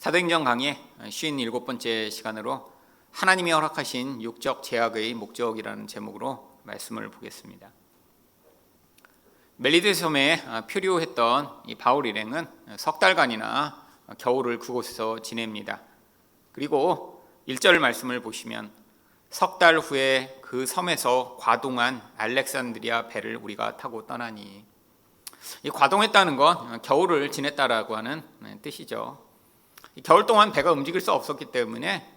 사도행전 강의 57번째 시간으로 하나님이 허락하신 육적 제약의 목적이라는 제목으로 말씀을 보겠습니다. 멜리드 섬에 표류했던 이 바울 일행은 석 달간이나 겨울을 그곳에서 지냅니다. 그리고 1절 말씀을 보시면 석 달 후에 그 섬에서 과동한 알렉산드리아 배를 우리가 타고 떠나니, 이 과동했다는 건 겨울을 지냈다라고 하는 뜻이죠. 겨울 동안 배가 움직일 수 없었기 때문에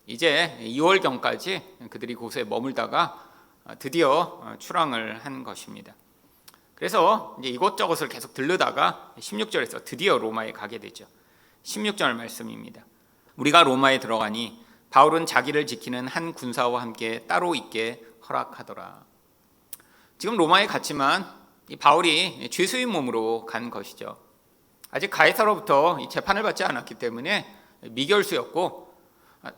이제 2월경까지 그들이 곳에 머물다가 드디어 출항을 한 것입니다. 그래서 이제 이곳저곳을 계속 들르다가 16절에서 드디어 로마에 가게 되죠. 16절 말씀입니다. 우리가 로마에 들어가니 바울은 자기를 지키는 한 군사와 함께 따로 있게 허락하더라. 지금 로마에 갔지만 이 바울이 죄수인 몸으로 간 것이죠. 아직 가이사로부터 이 재판을 받지 않았기 때문에 미결수였고,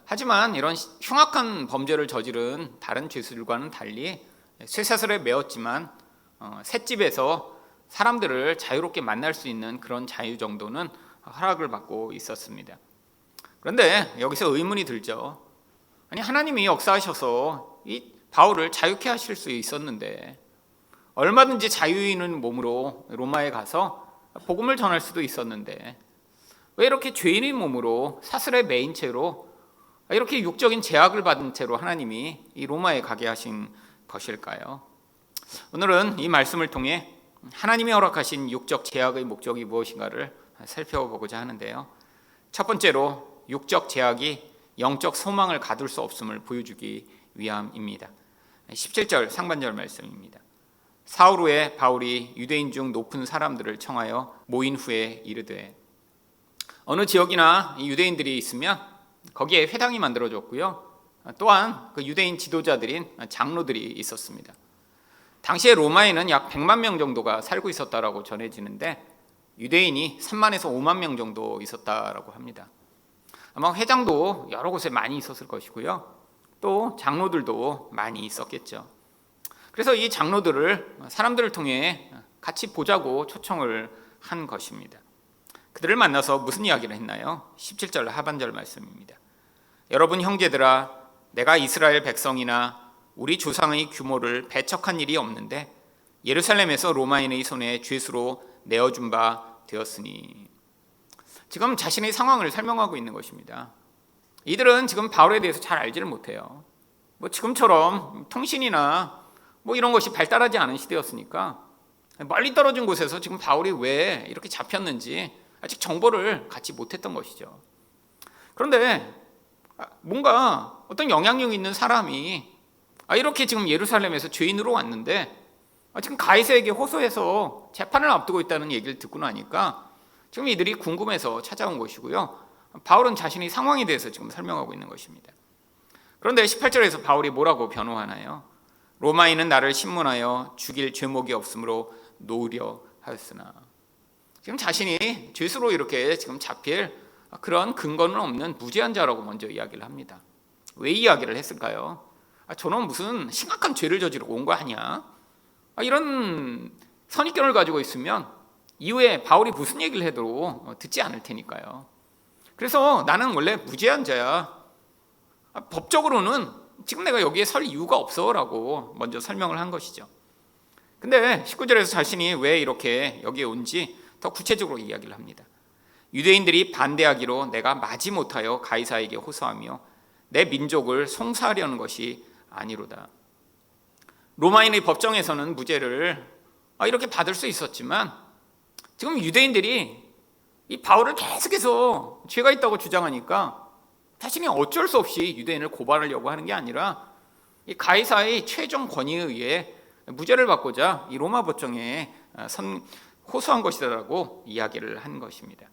하지만 이런 흉악한 범죄를 저지른 다른 죄수들과는 달리 쇠사슬에 매었지만 셋집에서 사람들을 자유롭게 만날 수 있는 그런 자유 정도는 허락을 받고 있었습니다. 그런데 여기서 의문이 들죠. 아니, 하나님이 역사하셔서 이 바울을 자유케 하실 수 있었는데 얼마든지 자유 있는 몸으로 로마에 가서 복음을 전할 수도 있었는데 왜 이렇게 죄인의 몸으로 사슬에 매인 채로 이렇게 육적인 제약을 받은 채로 하나님이 이 로마에 가게 하신 것일까요? 오늘은 이 말씀을 통해 하나님이 허락하신 육적 제약의 목적이 무엇인가를 살펴보고자 하는데요. 첫 번째로 육적 제약이 영적 소망을 가둘 수 없음을 보여주기 위함입니다. 17절 상반절 말씀입니다. 사흘 후에 바울이 유대인 중 높은 사람들을 청하여 모인 후에 이르되, 어느 지역이나 유대인들이 있으면 거기에 회당이 만들어졌고요, 또한 그 유대인 지도자들인 장로들이 있었습니다. 당시에 로마에는 약 100만 명 정도가 살고 있었다라고 전해지는데 유대인이 3만에서 5만 명 정도 있었다라고 합니다. 아마 회장도 여러 곳에 많이 있었을 것이고요, 또 장로들도 많이 있었겠죠. 그래서 이 장로들을 사람들을 통해 같이 보자고 초청을 한 것입니다. 그들을 만나서 무슨 이야기를 했나요? 17절 하반절 말씀입니다. 여러분 형제들아, 내가 이스라엘 백성이나 우리 조상의 규모를 배척한 일이 없는데 예루살렘에서 로마인의 손에 죄수로 내어준 바 되었으니. 지금 자신의 상황을 설명하고 있는 것입니다. 이들은 지금 바울에 대해서 잘 알지를 못해요. 지금처럼 통신이나 이런 것이 발달하지 않은 시대였으니까 멀리 떨어진 곳에서 지금 바울이 왜 이렇게 잡혔는지 아직 정보를 갖지 못했던 것이죠. 그런데 뭔가 어떤 영향력 있는 사람이 이렇게 지금 예루살렘에서 죄인으로 왔는데 지금 가이사에게 호소해서 재판을 앞두고 있다는 얘기를 듣고 나니까 지금 이들이 궁금해서 찾아온 것이고요, 바울은 자신의 상황에 대해서 지금 설명하고 있는 것입니다. 그런데 18절에서 바울이 뭐라고 변호하나요? 로마인은 나를 신문하여 죽일 죄목이 없으므로 놓으려 하였으나. 지금 자신이 죄수로 이렇게 지금 잡힐 그런 근거는 없는 무죄한 자라고 먼저 이야기를 합니다. 왜 이야기를 했을까요? 저는 무슨 심각한 죄를 저지르고 온 거 아니야? 이런 선입견을 가지고 있으면 이후에 바울이 무슨 얘기를 해도 듣지 않을 테니까요. 그래서 나는 원래 무죄한 자야. 법적으로는 지금 내가 여기에 설 이유가 없어라고 먼저 설명을 한 것이죠. 근데 19절에서 자신이 왜 이렇게 여기에 온지 더 구체적으로 이야기를 합니다. 유대인들이 반대하기로 내가 마지못하여 가이사에게 호소하며 내 민족을 송사하려는 것이 아니로다. 로마인의 법정에서는 무죄를 이렇게 받을 수 있었지만 지금 유대인들이 이 바울을 계속해서 죄가 있다고 주장하니까 자신이 어쩔 수 없이 유대인을 고발하려고 하는 게 아니라 이 가이사의 최종 권위에 의해 무죄를 받고자 이 로마 법정에 호소한 것이다라고 이야기를 한 것입니다.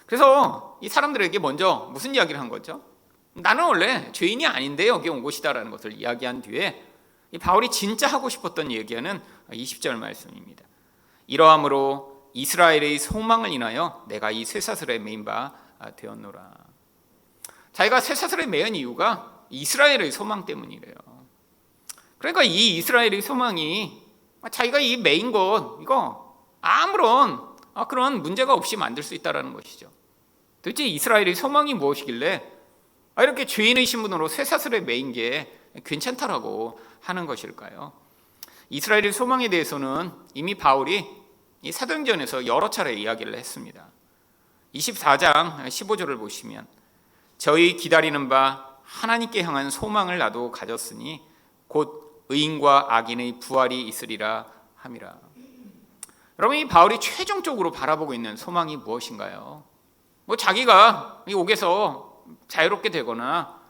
그래서 이 사람들에게 먼저 무슨 이야기를 한 거죠? 나는 원래 죄인이 아닌데 여기 온 것이다라는 것을 이야기한 뒤에 이 바울이 진짜 하고 싶었던 얘기는 20절 말씀입니다. 이러함으로 이스라엘의 소망을 인하여 내가 이 쇠사슬에 매인 바 되었노라. 자기가 쇠사슬에 매인 이유가 이스라엘의 소망 때문이래요. 그러니까 이 이스라엘의 소망이 자기가 이 매인 것 이거 아무런 그런 문제가 없이 만들 수 있다는 것이죠. 도대체 이스라엘의 소망이 무엇이길래 이렇게 죄인의 신분으로 쇠사슬에 매인 게 괜찮다라고 하는 것일까요? 이스라엘의 소망에 대해서는 이미 바울이 이 사도행전에서 여러 차례 이야기를 했습니다. 24장 15절을 보시면 저희 기다리는 바 하나님께 향한 소망을 나도 가졌으니 곧 의인과 악인의 부활이 있으리라 함이라. 여러분, 이 바울이 최종적으로 바라보고 있는 소망이 무엇인가요? 자기가 이 옥에서 자유롭게 되거나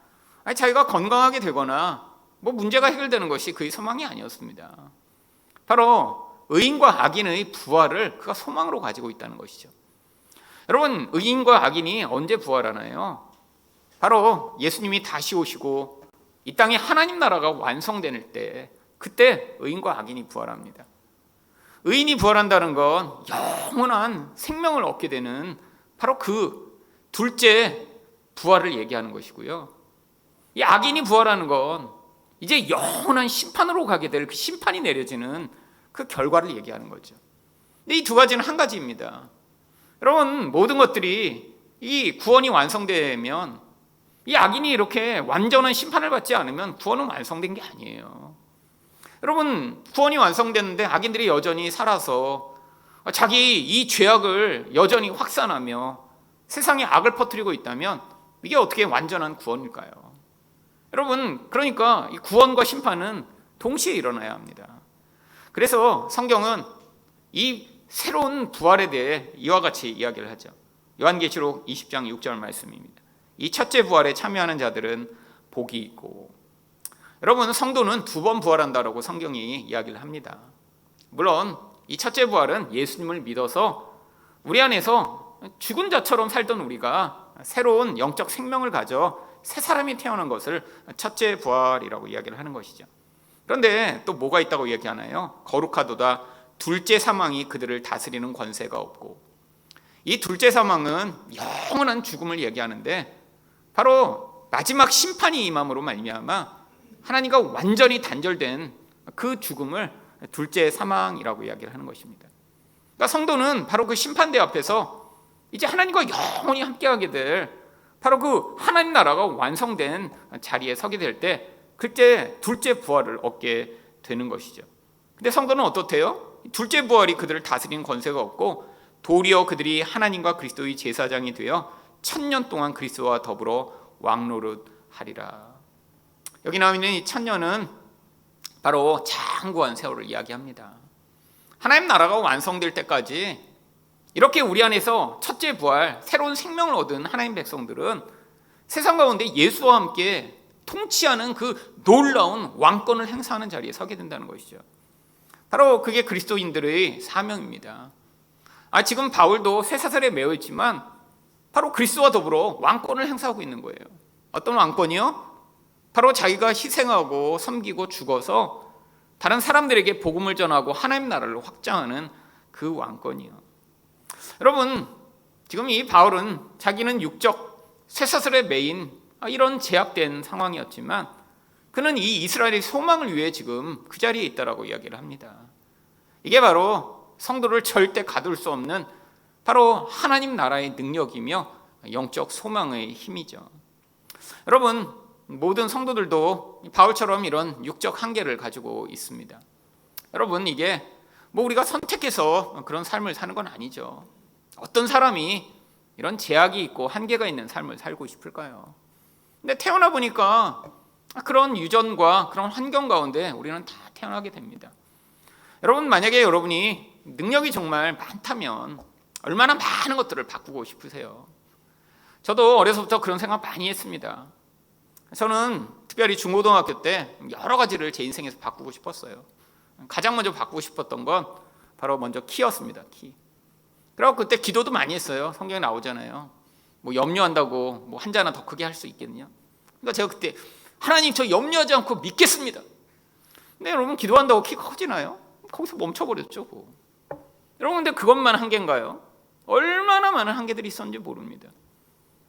자기가 건강하게 되거나 문제가 해결되는 것이 그의 소망이 아니었습니다. 바로 의인과 악인의 부활을 그가 소망으로 가지고 있다는 것이죠. 여러분, 의인과 악인이 언제 부활하나요? 바로 예수님이 다시 오시고 이 땅에 하나님 나라가 완성될 때, 그때 의인과 악인이 부활합니다. 의인이 부활한다는 건 영원한 생명을 얻게 되는 바로 그 둘째 부활을 얘기하는 것이고요. 이 악인이 부활하는 건 이제 영원한 심판으로 가게 될 그 심판이 내려지는 그 결과를 얘기하는 거죠. 근데 이 두 가지는 한 가지입니다. 여러분, 모든 것들이 이 구원이 완성되면, 이 악인이 이렇게 완전한 심판을 받지 않으면 구원은 완성된 게 아니에요. 여러분, 구원이 완성됐는데 악인들이 여전히 살아서 자기 이 죄악을 여전히 확산하며 세상에 악을 퍼뜨리고 있다면 이게 어떻게 완전한 구원일까요? 여러분, 그러니까 이 구원과 심판은 동시에 일어나야 합니다. 그래서 성경은 이 새로운 부활에 대해 이와 같이 이야기를 하죠. 요한계시록 20장 6절 말씀입니다. 이 첫째 부활에 참여하는 자들은 복이 있고. 여러분, 성도는 두 번 부활한다라고 성경이 이야기를 합니다. 물론 이 첫째 부활은 예수님을 믿어서 우리 안에서 죽은 자처럼 살던 우리가 새로운 영적 생명을 가져 새 사람이 태어난 것을 첫째 부활이라고 이야기를 하는 것이죠. 그런데 또 뭐가 있다고 이야기하나요? 거룩하도다 둘째 사망이 그들을 다스리는 권세가 없고. 이 둘째 사망은 영원한 죽음을 얘기하는데 바로 마지막 심판이 임함으로 말미암아 하나님과 완전히 단절된 그 죽음을 둘째 사망이라고 이야기를 하는 것입니다. 그러니까 성도는 바로 그 심판대 앞에서 이제 하나님과 영원히 함께하게 될 바로 그 하나님 나라가 완성된 자리에 서게 될 때, 그때 둘째 부활을 얻게 되는 것이죠. 근데 성도는 어떻대요? 둘째 부활이 그들을 다스리는 권세가 없고 도리어 그들이 하나님과 그리스도의 제사장이 되어 1000년 동안 그리스도와 더불어 왕노릇하리라. 여기 나와 있는 이 1000년은 바로 장구한 세월을 이야기합니다. 하나님 나라가 완성될 때까지 이렇게 우리 안에서 첫째 부활, 새로운 생명을 얻은 하나님 백성들은 세상 가운데 예수와 함께 통치하는 그 놀라운 왕권을 행사하는 자리에 서게 된다는 것이죠. 바로 그게 그리스도인들의 사명입니다. 지금 바울도 쇠사슬에 매여 있지만 바로 그리스도와 더불어 왕권을 행사하고 있는 거예요. 어떤 왕권이요? 바로 자기가 희생하고 섬기고 죽어서 다른 사람들에게 복음을 전하고 하나님 나라를 확장하는 그 왕권이요. 여러분, 지금 이 바울은 자기는 육적 쇠사슬에 매인 이런 제약된 상황이었지만 그는 이 이스라엘의 소망을 위해 지금 그 자리에 있다라고 이야기를 합니다. 이게 바로 성도를 절대 가둘 수 없는 바로 하나님 나라의 능력이며 영적 소망의 힘이죠. 여러분, 모든 성도들도 바울처럼 이런 육적 한계를 가지고 있습니다. 여러분, 이게 우리가 선택해서 그런 삶을 사는 건 아니죠. 어떤 사람이 이런 제약이 있고 한계가 있는 삶을 살고 싶을까요? 근데 태어나 보니까 그런 유전과 그런 환경 가운데 우리는 다 태어나게 됩니다. 여러분, 만약에 여러분이 능력이 정말 많다면 얼마나 많은 것들을 바꾸고 싶으세요? 저도 어려서부터 그런 생각 많이 했습니다. 저는 특별히 중고등학교 때 여러 가지를 제 인생에서 바꾸고 싶었어요. 가장 먼저 바꾸고 싶었던 건 바로 먼저 키였습니다. 키. 그래서 그때 기도도 많이 했어요. 성경에 나오잖아요. 염려한다고 한자 하나 더 크게 할 수 있겠냐? 그러니까 제가 그때 하나님, 저 염려하지 않고 믿겠습니다. 근데 여러분, 기도한다고 키가 커지나요? 거기서 멈춰버렸죠. 여러분, 근데 그것만 한계인가요? 얼마나 많은 한계들이 있었는지 모릅니다.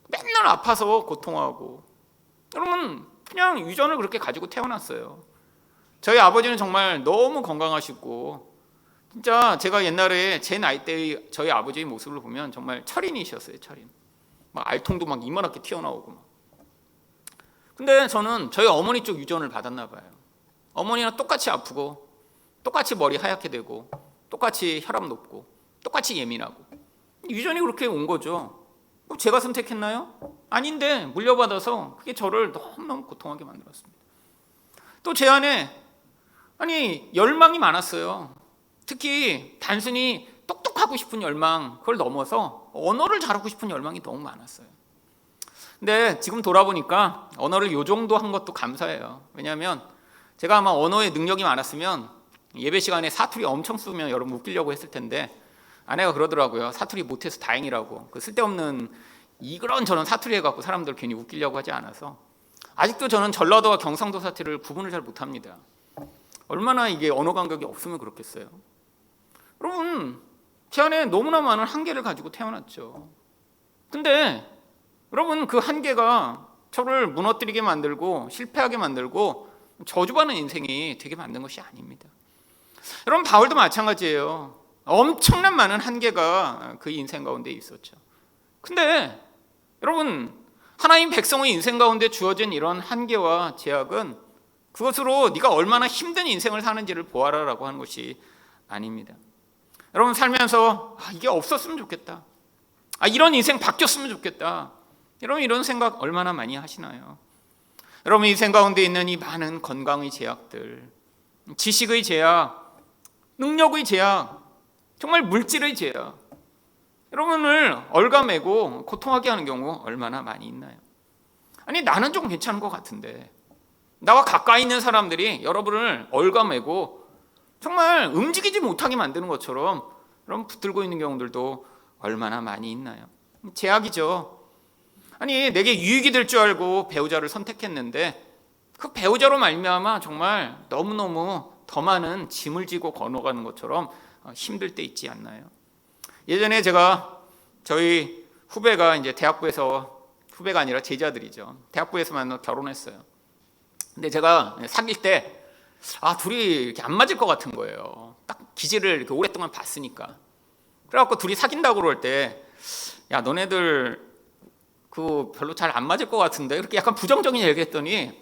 맨날 아파서 고통하고. 여러분, 그냥 유전을 그렇게 가지고 태어났어요. 저희 아버지는 정말 너무 건강하시고, 진짜 제가 옛날에 제 나이 때의 저희 아버지의 모습을 보면 정말 철인이셨어요. 철인. 막 알통도 막 이만하게 튀어나오고 막. 근데 저는 저희 어머니 쪽 유전을 받았나 봐요. 어머니랑 똑같이 아프고 똑같이 머리 하얗게 되고 똑같이 혈압 높고 똑같이 예민하고 유전이 그렇게 온 거죠. 제가 선택했나요? 아닌데 물려받아서 그게 저를 너무너무 고통하게 만들었습니다. 또 제 안에 열망이 많았어요. 특히 단순히 똑똑하고 싶은 열망, 그걸 넘어서 언어를 잘하고 싶은 열망이 너무 많았어요. 근데 지금 돌아보니까 언어를 요 정도 한 것도 감사해요. 왜냐하면 제가 아마 언어에 능력이 많았으면 예배 시간에 사투리 엄청 쓰면 여러분 웃기려고 했을 텐데 아내가 그러더라고요. 사투리 못해서 다행이라고. 그 쓸데없는 이런저런 사투리 해갖고 사람들 괜히 웃기려고 하지 않아서. 아직도 저는 전라도와 경상도 사투리를 구분을 잘 못합니다. 얼마나 이게 언어 감각이 없으면 그렇겠어요. 여러분, 제 안에 너무나 많은 한계를 가지고 태어났죠. 근데 여러분, 그 한계가 저를 무너뜨리게 만들고 실패하게 만들고 저주받는 인생이 되게 만든 것이 아닙니다. 여러분, 바울도 마찬가지예요. 엄청난 많은 한계가 그 인생 가운데 있었죠. 근데 여러분, 하나님 백성의 인생 가운데 주어진 이런 한계와 제약은 그것으로 네가 얼마나 힘든 인생을 사는지를 보아라라고 하는 것이 아닙니다. 여러분, 살면서 이게 없었으면 좋겠다, 이런 인생 바뀌었으면 좋겠다, 여러분 이런 생각 얼마나 많이 하시나요? 여러분, 인생 가운데 있는 이 많은 건강의 제약들, 지식의 제약, 능력의 제약, 정말 물질의 제약, 여러분을 얼가매고 고통하게 하는 경우 얼마나 많이 있나요? 나는 좀 괜찮은 것 같은데 나와 가까이 있는 사람들이 여러분을 얼가매고 정말 움직이지 못하게 만드는 것처럼 여러분 붙들고 있는 경우들도 얼마나 많이 있나요? 제약이죠. 내게 유익이 될 줄 알고 배우자를 선택했는데 그 배우자로 말미암아 정말 너무너무 더 많은 짐을 지고 건너가는 것처럼 힘들 때 있지 않나요? 예전에 제가 저희 후배가 이제 대학부에서, 후배가 아니라 제자들이죠, 대학부에서 만나 결혼했어요. 근데 제가 사귈 때 둘이 이렇게 안 맞을 것 같은 거예요. 딱 기질을 이렇게 오랫동안 봤으니까. 그래갖고 둘이 사귄다고 그럴 때, 야 너네들 그 별로 잘 안 맞을 것 같은데, 이렇게 약간 부정적인 얘기했더니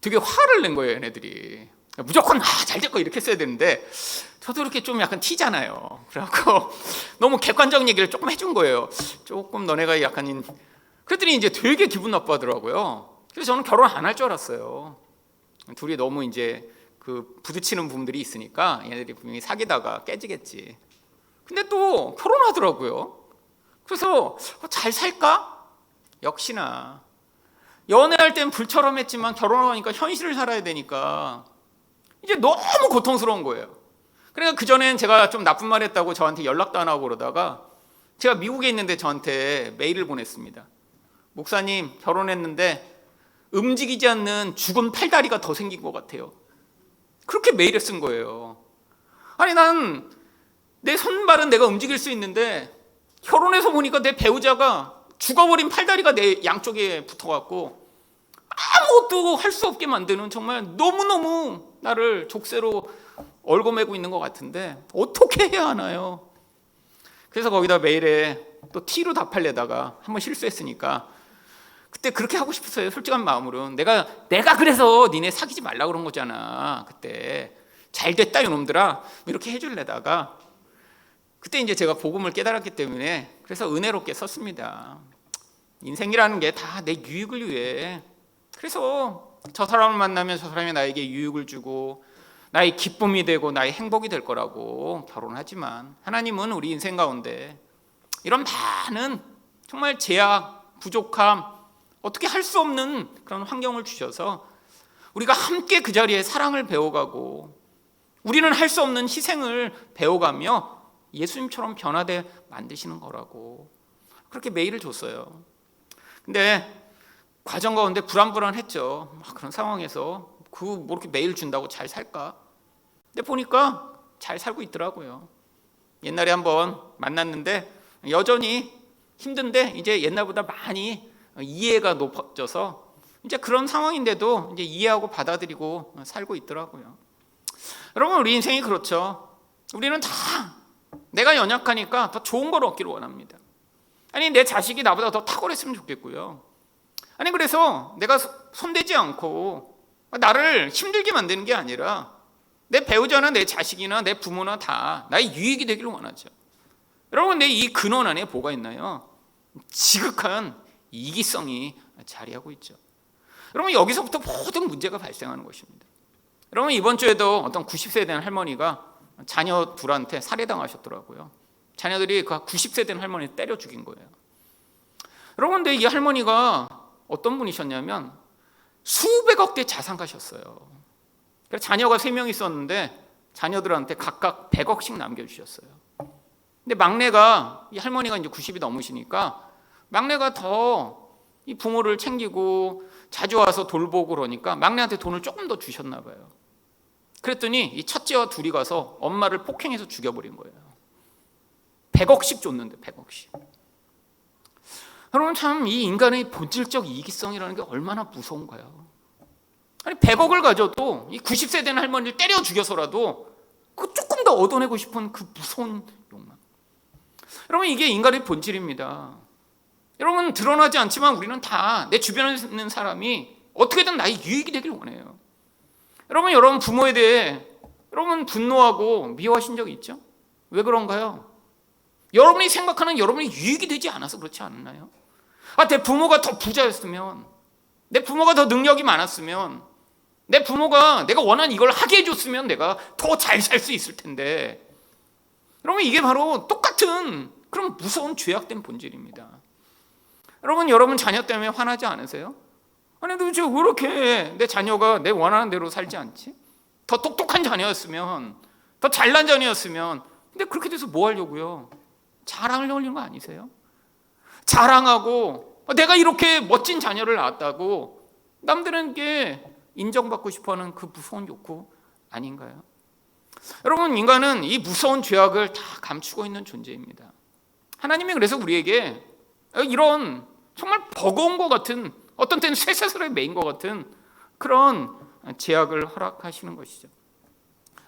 되게 화를 낸 거예요, 얘네들이. 무조건 잘 될 거 이렇게 써야 되는데 저도 이렇게 좀 약간 튀잖아요. 그래갖고 너무 객관적인 얘기를 조금 해준 거예요. 조금 너네가 약간, 그랬더니 이제 되게 기분 나빠하더라고요. 그래서 저는 결혼 안 할 줄 알았어요. 둘이 너무 이제 그 부딪히는 부분들이 있으니까 얘네들이 분명히 사귀다가 깨지겠지. 근데 또 결혼하더라고요. 그래서 잘 살까? 역시나 연애할 땐 불처럼 했지만 결혼하니까 현실을 살아야 되니까 이제 너무 고통스러운 거예요. 그러니까 그전엔 제가 좀 나쁜 말 했다고 저한테 연락도 안 하고 그러다가 제가 미국에 있는데 저한테 메일을 보냈습니다. 목사님, 결혼했는데 움직이지 않는 죽은 팔다리가 더 생긴 것 같아요. 그렇게 메일을 쓴 거예요. 난 내 손발은 내가 움직일 수 있는데 결혼해서 보니까 내 배우자가 죽어버린 팔다리가 내 양쪽에 붙어갖고 아무것도 할 수 없게 만드는, 정말 너무너무 나를 족쇄로 얽어매고 있는 것 같은데 어떻게 해야 하나요? 그래서 거기다 메일에 또 T로 답하려다가 한번 실수했으니까, 그때 그렇게 하고 싶었어요. 솔직한 마음으로는 내가 그래서 니네 사귀지 말라고 그런 거잖아. 그때 잘 됐다 이놈들아, 이렇게 해줄래다가 그때 이제 제가 복음을 깨달았기 때문에 그래서 은혜롭게 썼습니다. 인생이라는 게 다 내 유익을 위해, 그래서 저 사람을 만나면 저 사람이 나에게 유익을 주고 나의 기쁨이 되고 나의 행복이 될 거라고 결혼하지만, 하나님은 우리 인생 가운데 이런 많은 정말 제약, 부족함, 어떻게 할 수 없는 그런 환경을 주셔서 우리가 함께 그 자리에 사랑을 배워가고 우리는 할 수 없는 희생을 배워가며 예수님처럼 변화돼 만드시는 거라고 그렇게 메일을 줬어요. 근데 과정 가운데 불안했죠. 그런 상황에서 뭐 이렇게 메일 준다고 잘 살까? 근데 보니까 잘 살고 있더라고요. 옛날에 한번 만났는데 여전히 힘든데 이제 옛날보다 많이 이해가 높아져서 이제 그런 상황인데도 이제 이해하고 받아들이고 살고 있더라고요. 여러분, 우리 인생이 그렇죠. 우리는 다 내가 연약하니까 더 좋은 걸 얻기를 원합니다. 아니 내 자식이 나보다 더 탁월했으면 좋겠고요. 아니 그래서 내가 손대지 않고 나를 힘들게 만드는 게 아니라 내 배우자나 내 자식이나 내 부모나 다 나의 유익이 되기를 원하죠. 여러분, 근데 이 근원 안에 뭐가 있나요? 지극한 이기성이 자리하고 있죠. 여러분, 여기서부터 모든 문제가 발생하는 것입니다. 여러분, 이번 주에도 어떤 90세 된 할머니가 자녀 둘한테 살해당하셨더라고요. 자녀들이 그 90세 된 할머니를 때려 죽인 거예요. 여러분, 근데 이 할머니가 어떤 분이셨냐면 수백억 대 자산가셨어요. 그래서 자녀가 3명 있었는데 자녀들한테 각각 100억씩 남겨주셨어요. 근데 막내가, 이 할머니가 이제 90이 넘으시니까 막내가 더 이 부모를 챙기고 자주 와서 돌보고 그러니까 막내한테 돈을 조금 더 주셨나 봐요. 그랬더니 이 첫째와 둘이 가서 엄마를 폭행해서 죽여버린 거예요. 100억씩 줬는데 100억씩. 여러분, 참 이 인간의 본질적 이기성이라는 게 얼마나 무서운가요? 아니 100억을 가져도 이 90세 된 할머니를 때려 죽여서라도 그 조금 더 얻어내고 싶은 그 무서운 욕망. 여러분, 이게 인간의 본질입니다. 여러분, 드러나지 않지만 우리는 다 내 주변에 있는 사람이 어떻게든 나의 유익이 되길 원해요. 여러분 부모에 대해 여러분 분노하고 미워하신 적이 있죠? 왜 그런가요? 여러분이 생각하는 여러분이 유익이 되지 않아서 그렇지 않나요? 내 부모가 더 부자였으면, 내 부모가 더 능력이 많았으면, 내 부모가 내가 원하는 이걸 하게 해줬으면 내가 더 잘 살 수 있을 텐데. 여러분, 이게 바로 똑같은 그런 무서운 죄악된 본질입니다. 여러분 자녀 때문에 화나지 않으세요? 아니 도대체 왜 이렇게 내 자녀가 내 원하는 대로 살지 않지? 더 똑똑한 자녀였으면, 더 잘난 자녀였으면. 근데 그렇게 돼서 뭐 하려고요? 자랑을 하려는 거 아니세요? 자랑하고 내가 이렇게 멋진 자녀를 낳았다고 남들에게 인정받고 싶어하는 그 무서운 욕구 아닌가요? 여러분, 인간은 이 무서운 죄악을 다 감추고 있는 존재입니다. 하나님이 그래서 우리에게 이런 정말 버거운 것 같은, 어떤 때는 쇠사슬에 매인 것 같은 그런 죄악을 허락하시는 것이죠.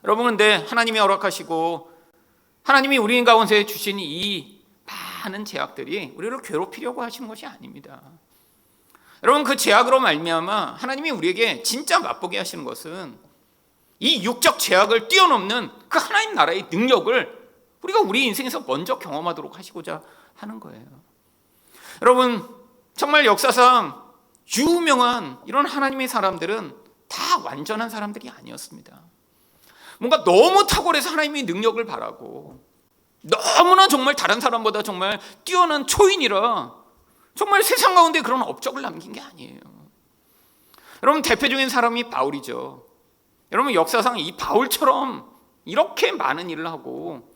여러분, 근데 하나님이 허락하시고 하나님이 우리 가운데 주신 이 많은 죄악들이 우리를 괴롭히려고 하시는 것이 아닙니다. 여러분, 그 죄악으로 말미암아 하나님이 우리에게 진짜 맛보게 하시는 것은 이 육적 죄악을 뛰어넘는 그 하나님 나라의 능력을 우리가 우리 인생에서 먼저 경험하도록 하시고자 하는 거예요. 여러분, 정말 역사상 유명한 이런 하나님의 사람들은 다 완전한 사람들이 아니었습니다. 뭔가 너무 탁월해서 하나님의 능력을 바라고 너무나 정말 다른 사람보다 정말 뛰어난 초인이라 정말 세상 가운데 그런 업적을 남긴 게 아니에요. 여러분, 대표적인 사람이 바울이죠. 여러분, 역사상 이 바울처럼 이렇게 많은 일을 하고,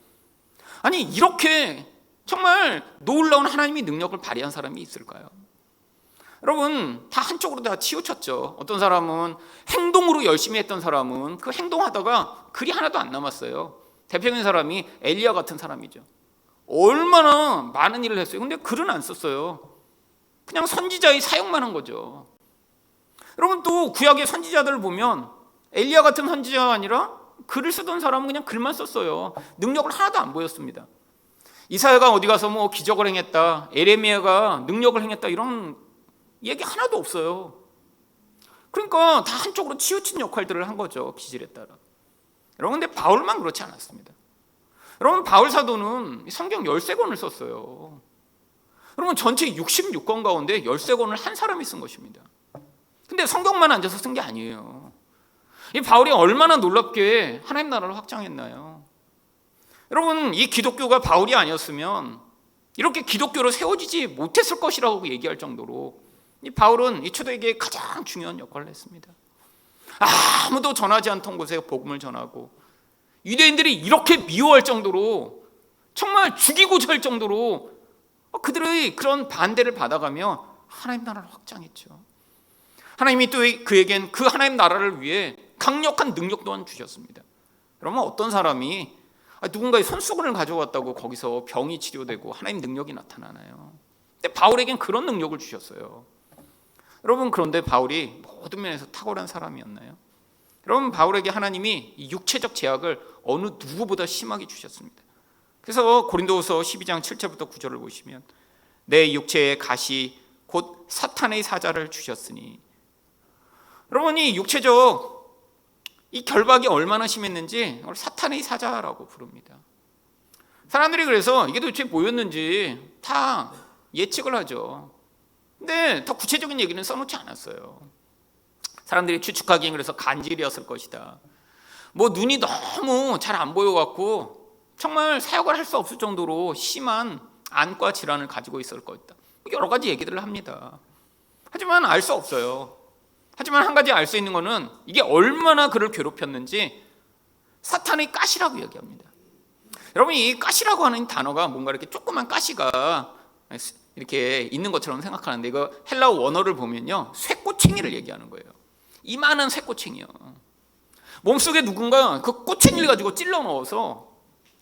아니 이렇게 정말 놀라운 하나님의 능력을 발휘한 사람이 있을까요? 여러분, 다 한쪽으로 다 치우쳤죠. 어떤 사람은 행동으로 열심히 했던 사람은 그 행동하다가 글이 하나도 안 남았어요. 대표적인 사람이 엘리야 같은 사람이죠. 얼마나 많은 일을 했어요. 근데 글은 안 썼어요. 그냥 선지자의 사역만 한 거죠. 여러분, 또 구약의 선지자들을 보면 엘리야 같은 선지자가 아니라 글을 쓰던 사람은 그냥 글만 썼어요. 능력을 하나도 안 보였습니다. 이사야가 어디 가서 뭐 기적을 행했다, 에레미야가 능력을 행했다, 이런 얘기 하나도 없어요. 그러니까 다 한쪽으로 치우친 역할들을 한 거죠, 기질에 따라. 여러분, 근데 바울만 그렇지 않았습니다. 여러분, 바울 사도는 성경 13권을 썼어요. 여러분, 전체 66권 가운데 13권을 한 사람이 쓴 것입니다. 근데 성경만 앉아서 쓴 게 아니에요. 이 바울이 얼마나 놀랍게 하나님 나라를 확장했나요? 여러분, 이 기독교가 바울이 아니었으면 이렇게 기독교로 세워지지 못했을 것이라고 얘기할 정도로 이 바울은 이 초대교회에 가장 중요한 역할을 했습니다. 아무도 전하지 않던 곳에 복음을 전하고, 유대인들이 이렇게 미워할 정도로, 정말 죽이고자 할 정도로 그들의 그런 반대를 받아가며 하나님 나라를 확장했죠. 하나님이 또 그에겐 그 하나님 나라를 위해 강력한 능력 또한 주셨습니다. 그러면 어떤 사람이 누군가의 손수건을 가져왔다고 거기서 병이 치료되고 하나님 능력이 나타나나요? 근데 바울에겐 그런 능력을 주셨어요. 여러분, 그런데 바울이 모든 면에서 탁월한 사람이었나요? 여러분, 바울에게 하나님이 이 육체적 제약을 어느 누구보다 심하게 주셨습니다. 그래서 고린도후서 12장 7절부터 9절을 보시면 내 육체의 가시 곧 사탄의 사자를 주셨으니. 여러분, 이 육체적 이 결박이 얼마나 심했는지 사탄의 사자라고 부릅니다. 사람들이 그래서 이게 도대체 뭐였는지 다 예측을 하죠. 근데 더 구체적인 얘기는 써놓지 않았어요. 사람들이 추측하기엔 그래서 간질이었을 것이다. 뭐 눈이 너무 잘 안 보여갖고 정말 사역을 할 수 없을 정도로 심한 안과 질환을 가지고 있을 것이다. 여러 가지 얘기들을 합니다. 하지만 알 수 없어요. 하지만 한 가지 알 수 있는 거는 이게 얼마나 그를 괴롭혔는지 사탄의 가시라고 얘기합니다. 여러분, 이 가시라고 하는 단어가 뭔가 이렇게 조그만 가시가 이렇게 있는 것처럼 생각하는데, 이거 헬라어 원어를 보면요, 쇠꼬챙이를 얘기하는 거예요. 이만한 쇠꼬챙이요. 몸속에 누군가 그 꼬챙이를 가지고 찔러 넣어서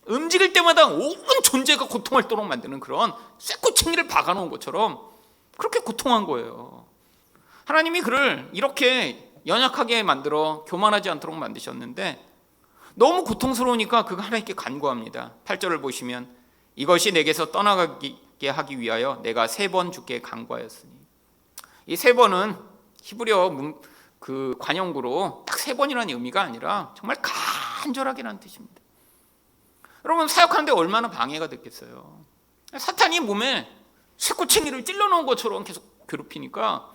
움직일 때마다 온 존재가 고통하도록 만드는 그런 쇠꼬챙이를 박아놓은 것처럼 그렇게 고통한 거예요. 하나님이 그를 이렇게 연약하게 만들어 교만하지 않도록 만드셨는데 너무 고통스러우니까 그가 하나님께 간구합니다. 8절을 보시면 이것이 내게서 떠나가게 하기 위하여 내가 3번 주께 간구하였으니. 이 3번은 히브리어 그 관용구로 딱 3번이라는 의미가 아니라 정말 간절하게라는 뜻입니다. 여러분, 사역하는데 얼마나 방해가 됐겠어요. 사탄이 몸에 쇠꼬챙이를 찔러놓은 것처럼 계속 괴롭히니까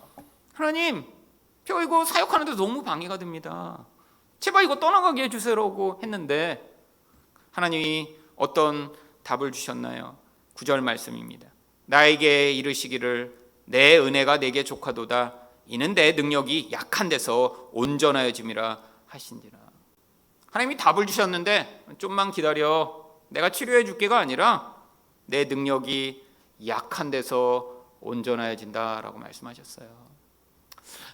하나님, 저 이거 사역하는데 너무 방해가 됩니다. 제발 이거 떠나가게 해주세요라고 했는데 하나님이 어떤 답을 주셨나요? 9절 말씀입니다. 나에게 이르시기를 내 은혜가 내게 족하도다. 이는 내 능력이 약한 데서 온전하여짐이라 하신지라. 하나님이 답을 주셨는데 좀만 기다려, 내가 치료해 줄게가 아니라 내 능력이 약한 데서 온전해진다라고 말씀하셨어요.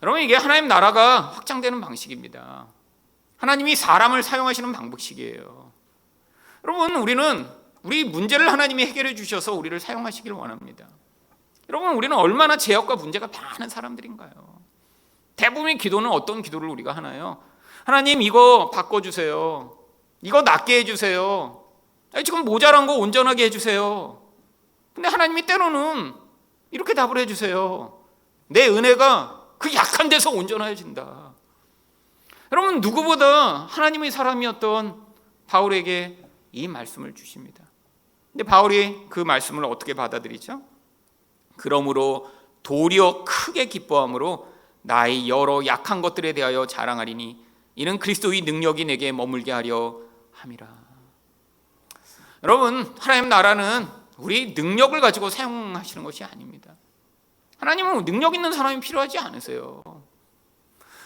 여러분, 이게 하나님 나라가 확장되는 방식입니다. 하나님이 사람을 사용하시는 방식이에요. 여러분, 우리는 우리 문제를 하나님이 해결해 주셔서 우리를 사용하시길 원합니다. 여러분, 우리는 얼마나 죄악과 문제가 많은 사람들인가요? 대부분의 기도는 어떤 기도를 우리가 하나요? 하나님, 이거 바꿔주세요. 이거 낫게 해주세요. 지금 모자란 거 온전하게 해주세요. 근데 하나님이 때로는 이렇게 답을 해주세요. 내 은혜가 그 약한 데서 온전해진다. 여러분, 누구보다 하나님의 사람이었던 바울에게 이 말씀을 주십니다. 근데 바울이 그 말씀을 어떻게 받아들이죠? 그러므로 도리어 크게 기뻐함으로 나의 여러 약한 것들에 대하여 자랑하리니 이는 그리스도의 능력이 내게 머물게 하려 함이라. 여러분, 하나님 나라는 우리 능력을 가지고 사용하시는 것이 아닙니다. 하나님은 능력 있는 사람이 필요하지 않으세요.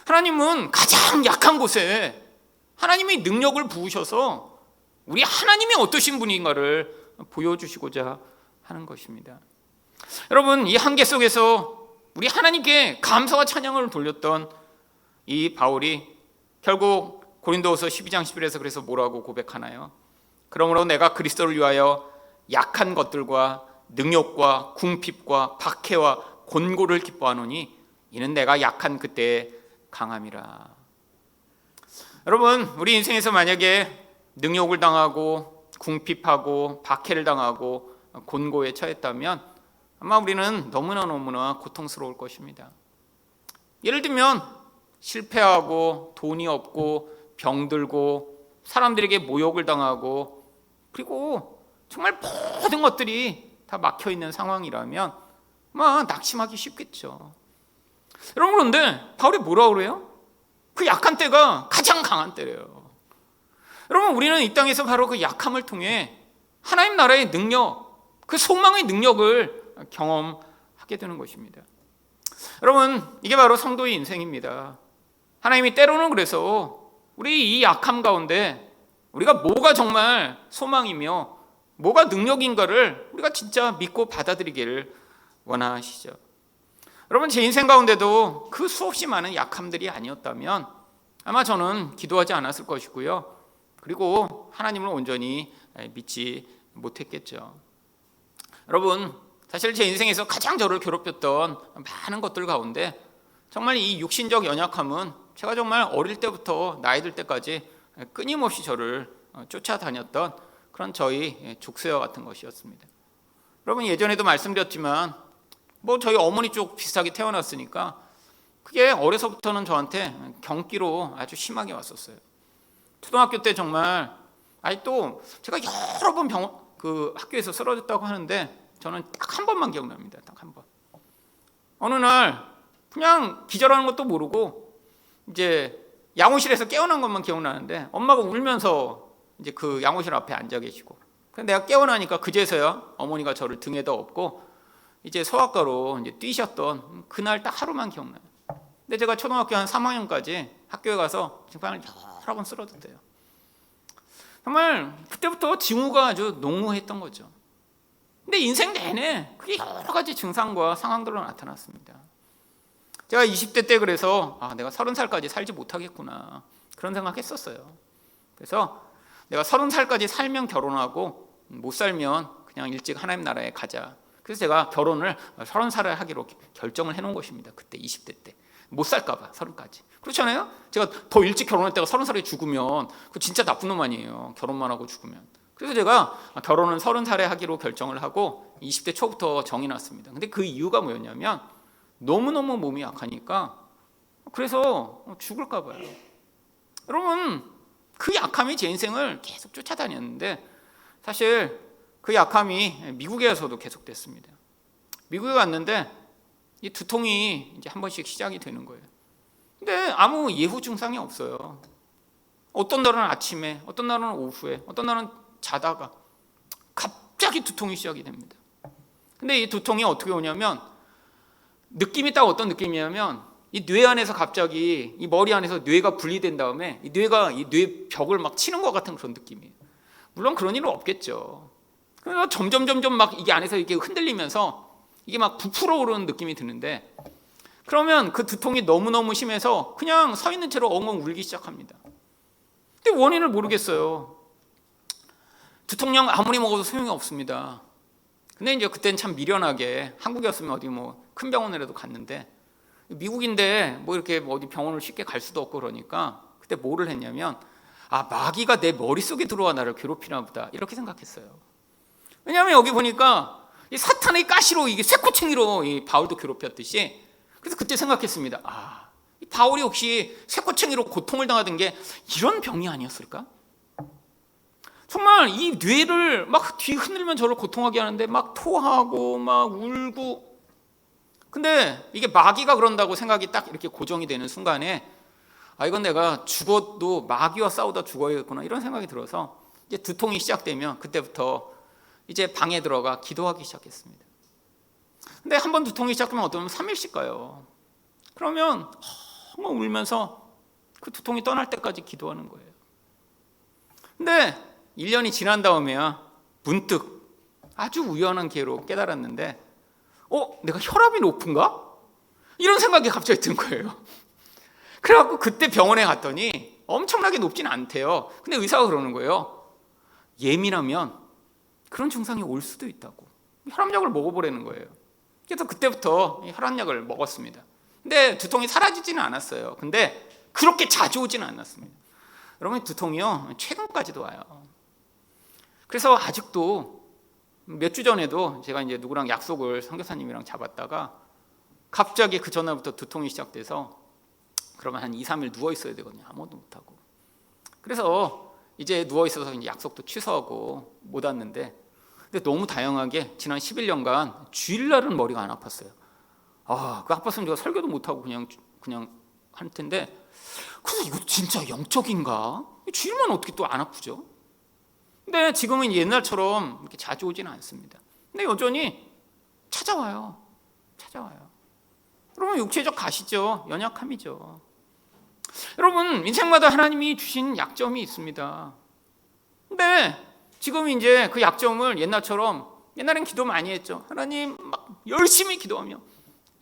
하나님은 가장 약한 곳에 하나님의 능력을 부으셔서 우리 하나님이 어떠신 분인가를 보여주시고자 하는 것입니다. 여러분, 이 한계 속에서 우리 하나님께 감사와 찬양을 돌렸던 이 바울이 결국 고린도후서 12장 11절에서 그래서 뭐라고 고백하나요? 그러므로 내가 그리스도를 위하여 약한 것들과 능욕과 궁핍과 박해와 곤고를 기뻐하노니 이는 내가 약한 그때에 강함이라. 여러분, 우리 인생에서 만약에 능욕을 당하고 궁핍하고 박해를 당하고 곤고에 처했다면 아마 우리는 너무나 고통스러울 것입니다. 예를 들면 실패하고 돈이 없고 병들고 사람들에게 모욕을 당하고 그리고 정말 모든 것들이 다 막혀있는 상황이라면 아마 낙심하기 쉽겠죠. 여러분, 그런데 바울이 뭐라고 그래요? 그 약한 때가 가장 강한 때래요. 여러분, 우리는 이 땅에서 바로 그 약함을 통해 하나님 나라의 능력, 그 소망의 능력을 경험하게 되는 것입니다. 여러분, 이게 바로 성도의 인생입니다. 하나님이 때로는 그래서 우리 이 약함 가운데 우리가 뭐가 정말 소망이며 뭐가 능력인가를 우리가 진짜 믿고 받아들이기를 원하시죠. 여러분, 제 인생 가운데도 그 수없이 많은 약함들이 아니었다면 아마 저는 기도하지 않았을 것이고요. 그리고 하나님을 온전히 믿지 못했겠죠. 여러분, 사실 제 인생에서 가장 저를 괴롭혔던 많은 것들 가운데 정말 이 육신적 연약함은 제가 정말 어릴 때부터 나이 들 때까지 끊임없이 저를 쫓아다녔던 그런 저희 족쇄와 같은 것이었습니다. 여러분 예전에도 말씀드렸지만 뭐 저희 어머니 쪽 비슷하게 태어났으니까 그게 어려서부터는 저한테 경기로 아주 심하게 왔었어요. 초등학교 때 정말 또 제가 여러 번 학교에서 쓰러졌다고 하는데 저는 딱 한 번만 기억납니다. 딱 한 번. 어느 날 그냥 기절하는 것도 모르고 이제 양호실에서 깨어난 것만 기억나는데 엄마가 울면서 이제 그 양호실 앞에 앉아 계시고, 그래서 내가 깨어나니까 그제서야 어머니가 저를 등에다 업고 이제 소아과로 이제 뛰셨던 그날 딱 하루만 기억나요. 근데 제가 초등학교 한 3학년까지 학교에 가서 정말 여러 번 쓰러졌대요. 정말 그때부터 징후가 아주 농후했던 거죠. 근데 인생 내내 그게 여러 가지 증상과 상황들로 나타났습니다. 제가 20대 때 그래서 내가 30살까지 살지 못하겠구나 그런 생각했었어요. 그래서 내가 30살까지 살면 결혼하고 못 살면 그냥 일찍 하나님 나라에 가자. 그래서 제가 결혼을 30살에 하기로 결정을 해놓은 것입니다. 그때 20대 때 못 살까봐 30까지. 그렇잖아요. 제가 더 일찍 결혼했다가 30살에 죽으면 그거 진짜 나쁜 놈 아니에요. 결혼만 하고 죽으면. 그래서 제가 결혼은 30살에 하기로 결정을 하고 20대 초부터 정해놨습니다. 근데 그 이유가 뭐였냐면 너무너무 몸이 약하니까 그래서 죽을까 봐요. 여러분 그 약함이 제 인생을 계속 쫓아다녔는데 사실 그 약함이 미국에서도 계속됐습니다. 미국에 갔는데 이 두통이 이제 한 번씩 시작이 되는 거예요. 근데 아무 예후 증상이 없어요. 어떤 날은 아침에, 어떤 날은 오후에, 어떤 날은 자다가 갑자기 두통이 시작이 됩니다. 근데 이 두통이 어떻게 오냐면 느낌이 딱 어떤 느낌이냐면 이 뇌 안에서 갑자기 이 머리 안에서 뇌가 분리된 다음에 이 뇌가 이 뇌 벽을 막 치는 것 같은 그런 느낌이에요. 물론 그런 일은 없겠죠. 그래서 점점 막 이게 안에서 이렇게 흔들리면서 이게 막 부풀어 오르는 느낌이 드는데 그러면 그 두통이 너무너무 심해서 그냥 서 있는 채로 엉엉 울기 시작합니다. 근데 원인을 모르겠어요. 두통약 아무리 먹어도 소용이 없습니다. 근데 이제 그때는 참 미련하게 한국이었으면 어디 뭐 큰 병원이라도 갔는데 미국인데 뭐 이렇게 어디 병원을 쉽게 갈 수도 없고 그러니까 그때 뭐를 했냐면 마귀가 내 머릿속에 들어와 나를 괴롭히나 보다 이렇게 생각했어요. 왜냐하면 여기 보니까 이 사탄의 가시로 이게 쇠꼬챙이로 이 바울도 괴롭혔듯이 그래서 그때 생각했습니다. 이 바울이 혹시 쇠꼬챙이로 고통을 당하던 게 이런 병이 아니었을까? 정말 이 뇌를 막 뒤 흔들면 저를 고통하게 하는데 막 토하고 막 울고 근데 이게 마귀가 그런다고 생각이 딱 이렇게 고정이 되는 순간에 이건 내가 죽어도 마귀와 싸우다 죽어야겠구나 이런 생각이 들어서 이제 두통이 시작되면 그때부터 이제 방에 들어가 기도하기 시작했습니다. 근데 한번 두통이 시작하면 어쩌면 3일씩 가요. 그러면 막 울면서 그 두통이 떠날 때까지 기도하는 거예요. 근데 1년이 지난 다음에야 문득 아주 우연한 기회로 깨달았는데 내가 혈압이 높은가? 이런 생각이 갑자기 든 거예요. 그래갖고 그때 병원에 갔더니 엄청나게 높지는 않대요. 근데 의사가 그러는 거예요. 예민하면 그런 증상이 올 수도 있다고. 혈압약을 먹어보라는 거예요. 그래서 그때부터 혈압약을 먹었습니다. 근데 두통이 사라지지는 않았어요. 근데 그렇게 자주 오지는 않았습니다. 여러분 두통이요 최근까지도 와요. 그래서 아직도 몇 주 전에도 제가 이제 누구랑 약속을 선교사님이랑 잡았다가 갑자기 그 전날부터 두통이 시작돼서 그러면 한 2, 3일 누워 있어야 되거든요. 아무것도 못 하고. 그래서 이제 누워 있어서 이제 약속도 취소하고 못 왔는데 근데 너무 다양하게 지난 11년간 주일날은 머리가 안 아팠어요. 그 아팠으면 제가 설교도 못 하고 그냥 할 텐데 그래서 이거 진짜 영적인가? 주일만 어떻게 또 안 아프죠? 근데 지금은 옛날처럼 이렇게 자주 오지는 않습니다. 근데 여전히 찾아와요. 여러분 육체적 가시죠. 연약함이죠. 여러분 인생마다 하나님이 주신 약점이 있습니다. 근데 지금 이제 그 약점을 옛날엔 기도 많이 했죠. 하나님 막 열심히 기도하며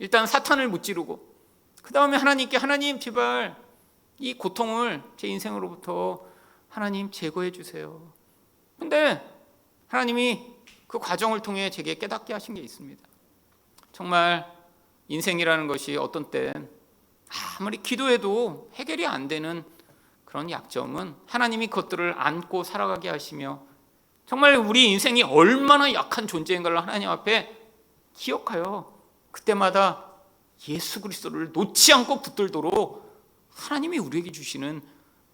일단 사탄을 무찌르고 그 다음에 하나님께 하나님 제발 이 고통을 제 인생으로부터 하나님 제거해 주세요. 근데 하나님이 그 과정을 통해 제게 깨닫게 하신 게 있습니다. 정말 인생이라는 것이 어떤 땐 아무리 기도해도 해결이 안 되는 그런 약점은 하나님이 그것들을 안고 살아가게 하시며 정말 우리 인생이 얼마나 약한 존재인가를 하나님 앞에 기억하여 그때마다 예수 그리스도를 놓지 않고 붙들도록 하나님이 우리에게 주시는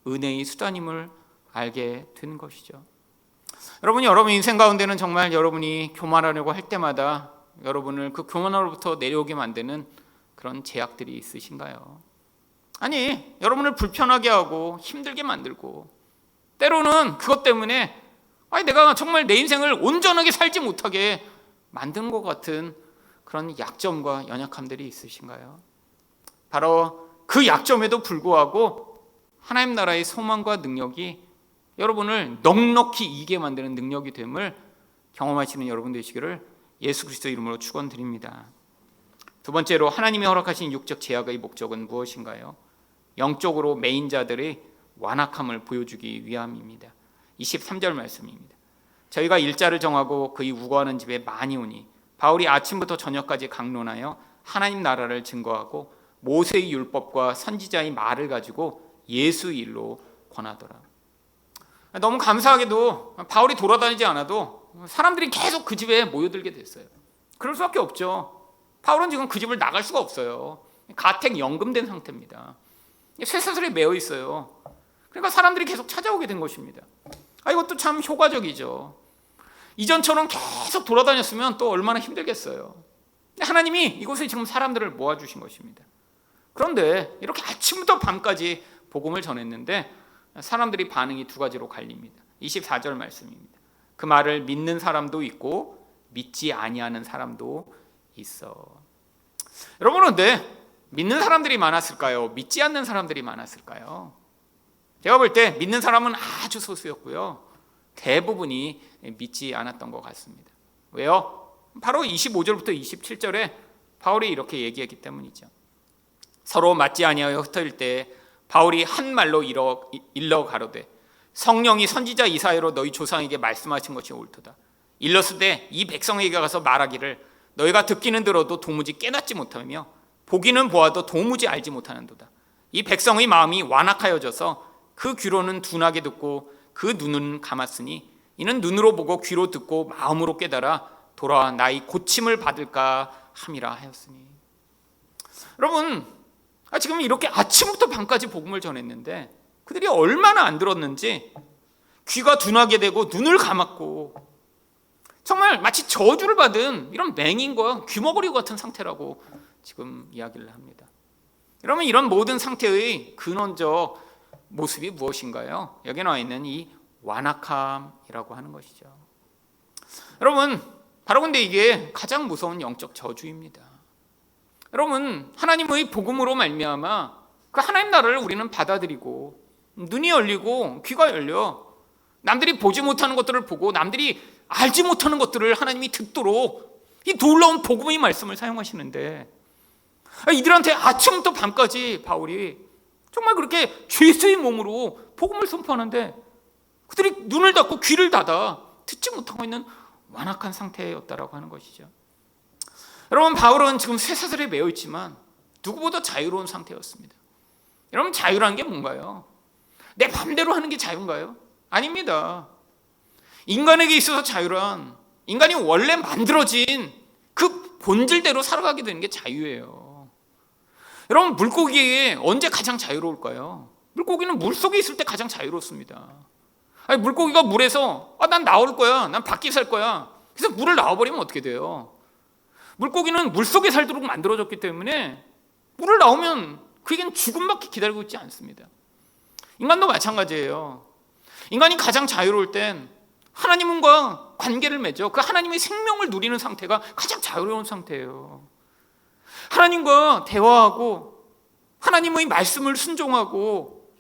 은혜의 수단임을 알게 되는 것이죠. 여러분 인생 가운데는 정말 여러분이 교만하려고 할 때마다 여러분을 그 교만으로부터 내려오게 만드는 그런 제약들이 있으신가요? 아니, 여러분을 불편하게 하고 힘들게 만들고 때로는 그것 때문에 내가 정말 내 인생을 온전하게 살지 못하게 만든 것 같은 그런 약점과 연약함들이 있으신가요? 바로 그 약점에도 불구하고 하나님 나라의 소망과 능력이 여러분을 넉넉히 이기게 만드는 능력이 됨을 경험하시는 여러분 되시기를 예수 그리스도 이름으로 축원드립니다. 두 번째로 하나님이 허락하신 육적 제약의 목적은 무엇인가요? 영적으로 매인 자들의 완악함을 보여주기 위함입니다. 23절 말씀입니다. 저희가 일자를 정하고 그의 우거하는 집에 많이 오니 바울이 아침부터 저녁까지 강론하여 하나님 나라를 증거하고 모세의 율법과 선지자의 말을 가지고 예수 일로 권하더라. 너무 감사하게도 바울이 돌아다니지 않아도 사람들이 계속 그 집에 모여들게 됐어요. 그럴 수밖에 없죠. 바울은 지금 그 집을 나갈 수가 없어요. 가택 연금된 상태입니다. 쇠사슬에 매여 있어요. 그러니까 사람들이 계속 찾아오게 된 것입니다. 이것도 참 효과적이죠. 이전처럼 계속 돌아다녔으면 또 얼마나 힘들겠어요. 하나님이 이곳에 지금 사람들을 모아주신 것입니다. 그런데 이렇게 아침부터 밤까지 복음을 전했는데 사람들이 반응이 두 가지로 갈립니다. 24절 말씀입니다. 그 말을 믿는 사람도 있고 믿지 아니하는 사람도 있어. 여러분, 그런데 믿는 사람들이 많았을까요? 믿지 않는 사람들이 많았을까요? 제가 볼 때 믿는 사람은 아주 소수였고요. 대부분이 믿지 않았던 것 같습니다. 왜요? 바로 25절부터 27절에 바울이 이렇게 얘기했기 때문이죠. 서로 맞지 아니하여 흩어질 때 바울이 한 말로 일러 가로되 성령이 선지자 이사야로 너희 조상에게 말씀하신 것이 옳도다. 일렀으되 이 백성에게 가서 말하기를 너희가 듣기는 들어도 도무지 깨닫지 못하며 보기는 보아도 도무지 알지 못하는도다. 이 백성의 마음이 완악하여져서 그 귀로는 둔하게 듣고 그 눈은 감았으니 이는 눈으로 보고 귀로 듣고 마음으로 깨달아 돌아와 나의 고침을 받을까 함이라 하였으니. 여러분, 지금 이렇게 아침부터 밤까지 복음을 전했는데 그들이 얼마나 안 들었는지 귀가 둔하게 되고 눈을 감았고 정말 마치 저주를 받은 이런 맹인과 귀머거리 같은 상태라고 지금 이야기를 합니다. 그러면 이런 모든 상태의 근원적 모습이 무엇인가요? 여기 나와 있는 이 완악함이라고 하는 것이죠. 여러분, 바로 근데 이게 가장 무서운 영적 저주입니다. 여러분, 하나님의 복음으로 말미암아 그 하나님 나라를 우리는 받아들이고 눈이 열리고 귀가 열려 남들이 보지 못하는 것들을 보고 남들이 알지 못하는 것들을 하나님이 듣도록 이 놀라운 복음의 말씀을 사용하시는데 이들한테 아침부터 밤까지 바울이 정말 그렇게 죄수의 몸으로 복음을 선포하는데 그들이 눈을 닫고 귀를 닫아 듣지 못하고 있는 완악한 상태였다라고 하는 것이죠. 여러분, 바울은 지금 쇠사슬에 매여 있지만 누구보다 자유로운 상태였습니다. 여러분, 자유란 게 뭔가요? 내 맘대로 하는 게 자유인가요? 아닙니다. 인간에게 있어서 자유란 인간이 원래 만들어진 그 본질대로 살아가게 되는 게 자유예요. 여러분, 물고기에 언제 가장 자유로울까요? 물고기는 물속에 있을 때 가장 자유롭습니다. 물고기가 물에서 난 나올 거야, 난 밖에 살 거야, 그래서 물을 나와버리면 어떻게 돼요? 물고기는 물속에 살도록 만들어졌기 때문에 물을 나오면 그에겐 죽음밖에 기다리고 있지 않습니다. 인간도 마찬가지예요. 인간이 가장 자유로울 땐 하나님과 관계를 맺어 그 하나님의 생명을 누리는 상태가 가장 자유로운 상태예요. 하나님과 대화하고 하나님의 말씀을 순종하고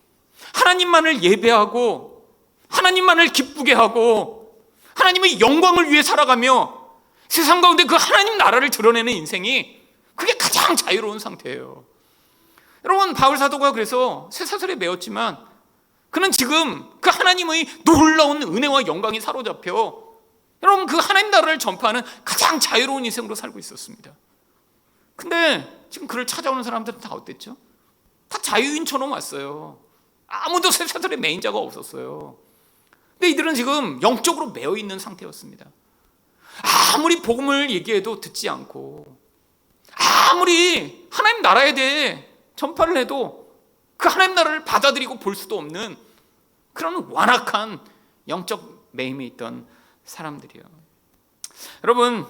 하나님만을 예배하고 하나님만을 기쁘게 하고 하나님의 영광을 위해 살아가며 세상 가운데 그 하나님 나라를 드러내는 인생이 그게 가장 자유로운 상태예요. 여러분, 바울 사도가 그래서 쇠사슬에 매었지만 그는 지금 그 하나님의 놀라운 은혜와 영광이 사로잡혀 여러분 그 하나님 나라를 전파하는 가장 자유로운 인생으로 살고 있었습니다. 근데 지금 그를 찾아오는 사람들은 다 어땠죠? 다 자유인처럼 왔어요. 아무도 쇠사슬에 매인 자가 없었어요. 근데 이들은 지금 영적으로 매여 있는 상태였습니다. 아무리 복음을 얘기해도 듣지 않고, 아무리 하나님 나라에 대해 전파를 해도 그 하나님 나라를 받아들이고 볼 수도 없는 그런 완악한 영적 매임에 있던 사람들이에요. 여러분,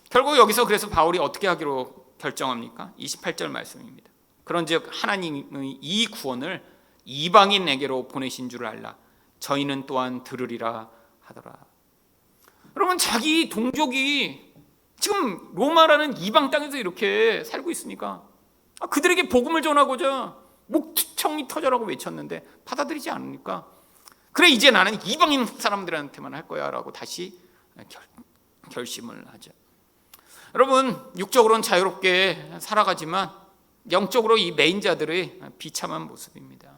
결국 여기서 그래서 바울이 어떻게 하기로 결정합니까? 28절 말씀입니다. 그런즉 하나님의 이 구원을 이방인에게로 보내신 줄 알라. 저희는 또한 들으리라 하더라. 여러분, 자기 동족이 지금 로마라는 이방 땅에서 이렇게 살고 있으니까 그들에게 복음을 전하고자 목청이 터져라고 외쳤는데 받아들이지 않으니까, 그래 이제 나는 이방인 사람들한테만 할 거야 라고 다시 결심을 하죠. 여러분, 육적으로는 자유롭게 살아가지만 영적으로 이 매인 자들의 비참한 모습입니다.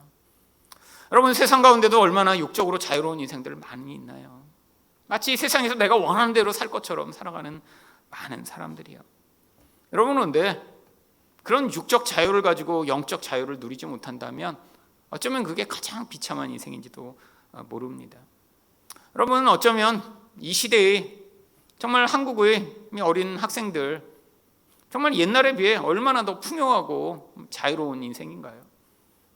여러분, 세상 가운데도 얼마나 육적으로 자유로운 인생들 많이 있나요? 마치 세상에서 내가 원하는 대로 살 것처럼 살아가는 많은 사람들이요. 여러분, 그런데 그런 육적 자유를 가지고 영적 자유를 누리지 못한다면 어쩌면 그게 가장 비참한 인생인지도 모릅니다. 여러분, 어쩌면 이 시대에 정말 한국의 어린 학생들, 정말 옛날에 비해 얼마나 더 풍요하고 자유로운 인생인가요?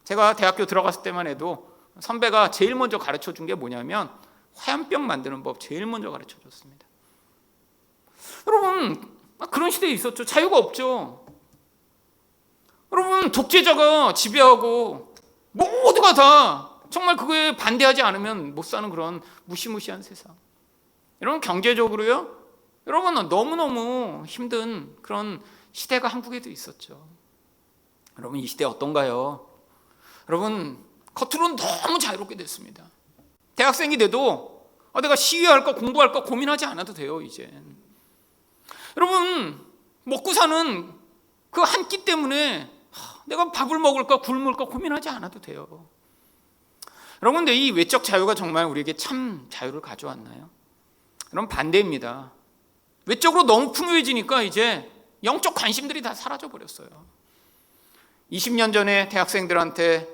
제가 대학교 들어갔을 때만 해도 선배가 제일 먼저 가르쳐 준 게 뭐냐면 화염병 만드는 법 제일 먼저 가르쳐 줬습니다. 여러분, 그런 시대에 있었죠. 자유가 없죠. 여러분, 독재자가 지배하고 모두가 다 정말 그거에 반대하지 않으면 못 사는 그런 무시무시한 세상. 여러분, 경제적으로요, 여러분 너무너무 힘든 그런 시대가 한국에도 있었죠. 여러분, 이 시대 어떤가요? 여러분, 겉으로는 너무 자유롭게 됐습니다. 대학생이 돼도 내가 시위할까 공부할까 고민하지 않아도 돼요. 이젠 여러분, 먹고 사는 그 한 끼 때문에 내가 밥을 먹을까 굶을까 고민하지 않아도 돼요. 여러분, 근데 이 외적 자유가 정말 우리에게 참 자유를 가져왔나요? 그럼 반대입니다. 외적으로 너무 풍요해지니까 이제 영적 관심들이 다 사라져 버렸어요. 20년 전에 대학생들한테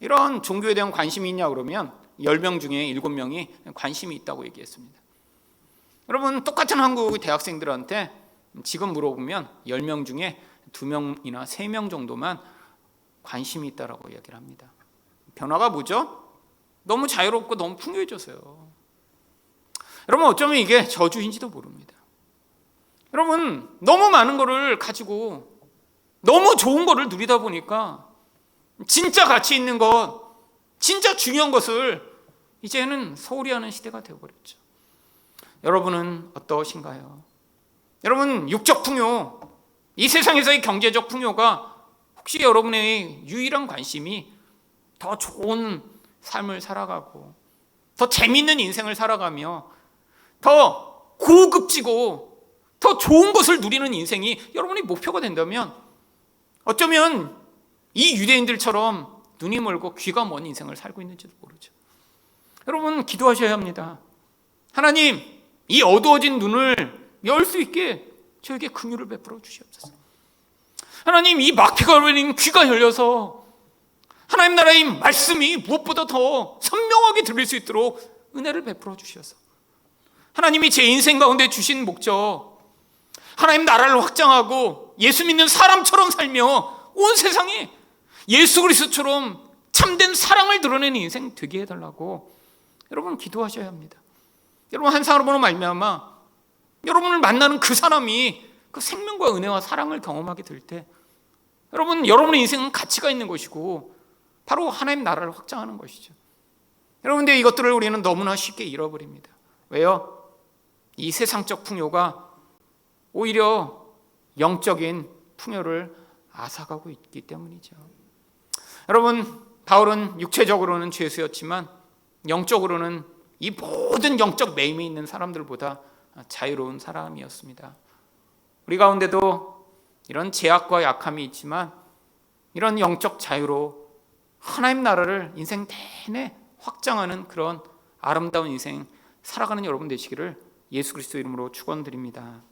이런 종교에 대한 관심이 있냐 그러면 10명 중에 7명이 관심이 있다고 얘기했습니다. 여러분, 똑같은 한국 대학생들한테 지금 물어보면 10명 중에 2명이나 3명 정도만 관심이 있다라고 이야기를 합니다. 변화가 뭐죠? 너무 자유롭고 너무 풍요해져서요. 여러분, 어쩌면 이게 저주인지도 모릅니다. 여러분, 너무 많은 거를 가지고 너무 좋은 거를 누리다 보니까 진짜 가치 있는 것, 진짜 중요한 것을 이제는 소홀히 하는 시대가 되어버렸죠. 여러분은 어떠신가요? 여러분, 육적 풍요, 이 세상에서의 경제적 풍요가 혹시 여러분의 유일한 관심이 더 좋은 삶을 살아가고 더 재밌는 인생을 살아가며 더 고급지고 더 좋은 것을 누리는 인생이 여러분의 목표가 된다면 어쩌면 이 유대인들처럼 눈이 멀고 귀가 먼 인생을 살고 있는지도 모르죠. 여러분, 기도하셔야 합니다. 하나님, 이 어두워진 눈을 열 수 있게 저에게 긍휼을 베풀어 주시옵소서. 하나님, 이 막히가 열린 귀가 열려서 하나님 나라의 말씀이 무엇보다 더 선명하게 들릴 수 있도록 은혜를 베풀어 주셔서 하나님이 제 인생 가운데 주신 목적, 하나님 나라를 확장하고 예수 믿는 사람처럼 살며 온 세상에 예수 그리스도처럼 참된 사랑을 드러내는 인생 되게 해달라고 여러분 기도하셔야 합니다. 여러분, 한 사람으로 말미암아 여러분을 만나는 그 사람이 그 생명과 은혜와 사랑을 경험하게 될 때 여러분, 여러분의 인생은 가치가 있는 것이고 바로 하나님 나라를 확장하는 것이죠. 여러분, 근데 이것들을 우리는 너무나 쉽게 잃어버립니다. 왜요? 이 세상적 풍요가 오히려 영적인 풍요를 앗아가고 있기 때문이죠. 여러분, 바울은 육체적으로는 죄수였지만 영적으로는 이 모든 영적 매임에 있는 사람들보다 자유로운 사람이었습니다. 우리 가운데도 이런 제약과 약함이 있지만 이런 영적 자유로 하나님 나라를 인생 내내 확장하는 그런 아름다운 인생 살아가는 여러분 되시기를 예수 그리스도 이름으로 축원드립니다.